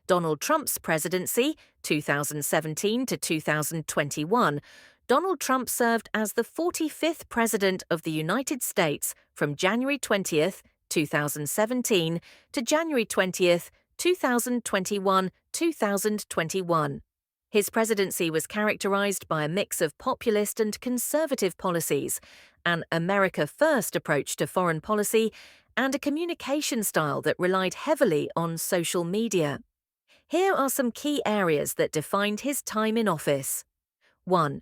Donald Trump's presidency, 2017 to 2021, Donald Trump served as the 45th President of the United States from January 20th, 2017 to January 20th, 2021. His presidency was characterized by a mix of populist and conservative policies, an America First approach to foreign policy, and a communication style that relied heavily on social media. Here are some key areas that defined his time in office. 1.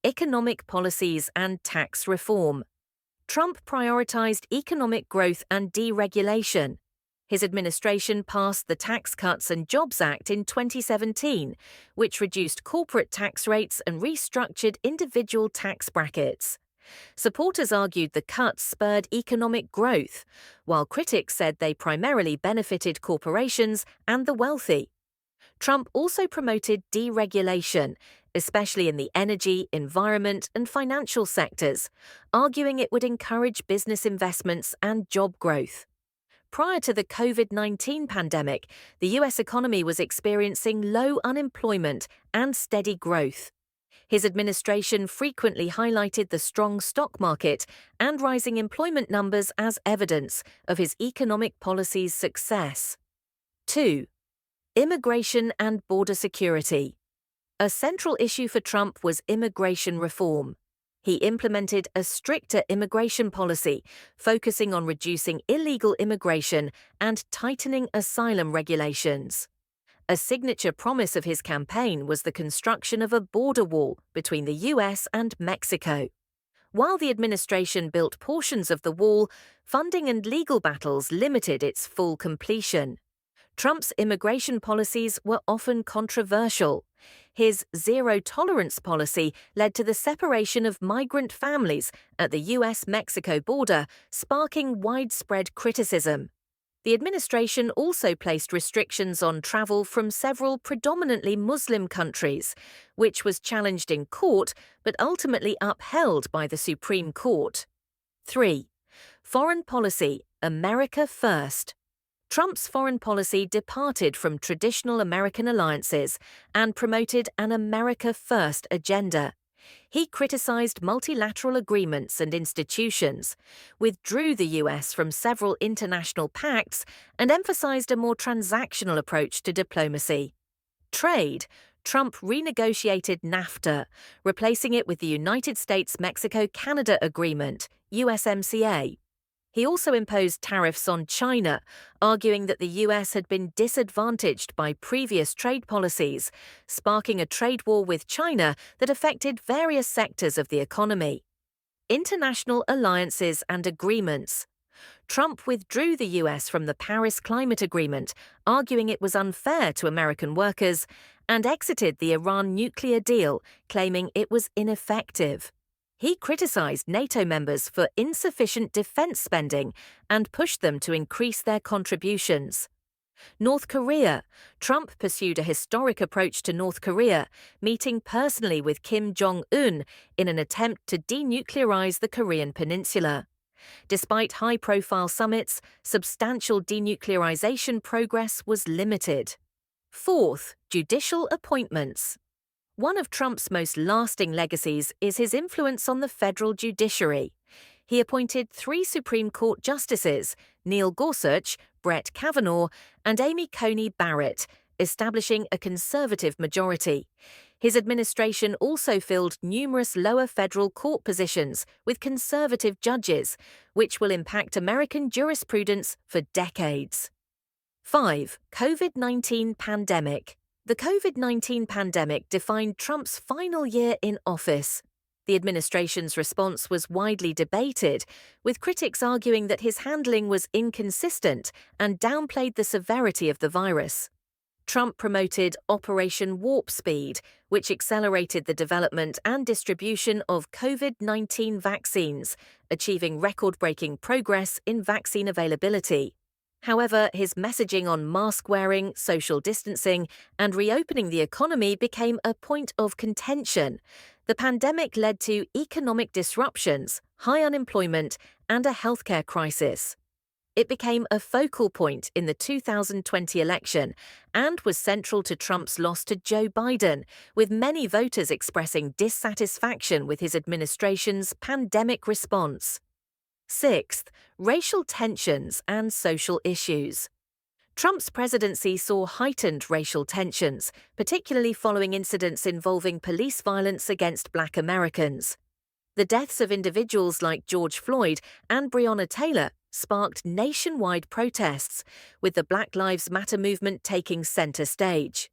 Economic policies and tax reform. Trump prioritized economic growth and deregulation. His administration passed the Tax Cuts and Jobs Act in 2017, which reduced corporate tax rates and restructured individual tax brackets. Supporters argued the cuts spurred economic growth, while critics said they primarily benefited corporations and the wealthy. Trump also promoted deregulation, especially in the energy, environment, and financial sectors, arguing it would encourage business investments and job growth. Prior to the COVID-19 pandemic, the U.S. economy was experiencing low unemployment and steady growth. His administration frequently highlighted the strong stock market and rising employment numbers as evidence of his economic policy's success. 2. Immigration and border security. A central issue for Trump was immigration reform. He implemented a stricter immigration policy, focusing on reducing illegal immigration and tightening asylum regulations. A signature promise of his campaign was the construction of a border wall between the U.S. and Mexico. While the administration built portions of the wall, funding and legal battles limited its full completion. Trump's immigration policies were often controversial. His zero-tolerance policy led to the separation of migrant families at the U.S.-Mexico border, sparking widespread criticism. The administration also placed restrictions on travel from several predominantly Muslim countries, which was challenged in court but ultimately upheld by the Supreme Court. 3. Foreign policy, America First. Trump's foreign policy departed from traditional American alliances and promoted an America First agenda. He criticized multilateral agreements and institutions, withdrew the U.S. from several international pacts, and emphasized a more transactional approach to diplomacy. Trade. Trump renegotiated NAFTA, replacing it with the United States-Mexico-Canada Agreement, USMCA. He also imposed tariffs on China, arguing that the U.S. had been disadvantaged by previous trade policies, sparking a trade war with China that affected various sectors of the economy. International alliances and agreements. Trump withdrew the U.S. from the Paris Climate Agreement, arguing it was unfair to American workers, and exited the Iran nuclear deal, claiming it was ineffective. He criticized NATO members for insufficient defense spending and pushed them to increase their contributions. North Korea. Trump pursued a historic approach to North Korea, meeting personally with Kim Jong-un in an attempt to denuclearize the Korean peninsula. Despite high-profile summits, substantial denuclearization progress was limited. 4th, judicial appointments. One of Trump's most lasting legacies is his influence on the federal judiciary. He appointed 3 Supreme Court justices, Neil Gorsuch, Brett Kavanaugh, and Amy Coney Barrett, establishing a conservative majority. His administration also filled numerous lower federal court positions with conservative judges, which will impact American jurisprudence for decades. 5. COVID-19 pandemic. The COVID-19 pandemic defined Trump's final year in office. The administration's response was widely debated, with critics arguing that his handling was inconsistent and downplayed the severity of the virus. Trump promoted Operation Warp Speed, which accelerated the development and distribution of COVID-19 vaccines, achieving record-breaking progress in vaccine availability. However, his messaging on mask-wearing, social distancing, and reopening the economy became a point of contention. The pandemic led to economic disruptions, high unemployment, and a healthcare crisis. It became a focal point in the 2020 election and was central to Trump's loss to Joe Biden, with many voters expressing dissatisfaction with his administration's pandemic response. Sixth, racial tensions and social issues. Trump's presidency saw heightened racial tensions, particularly following incidents involving police violence against Black Americans. The deaths of individuals like George Floyd and Breonna Taylor sparked nationwide protests, with the Black Lives Matter movement taking center stage.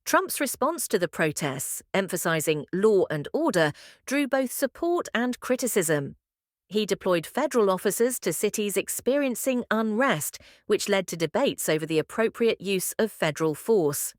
Trump's response to the protests, emphasizing law and order, drew both support and criticism. He deployed federal officers to cities experiencing unrest, which led to debates over the appropriate use of federal force.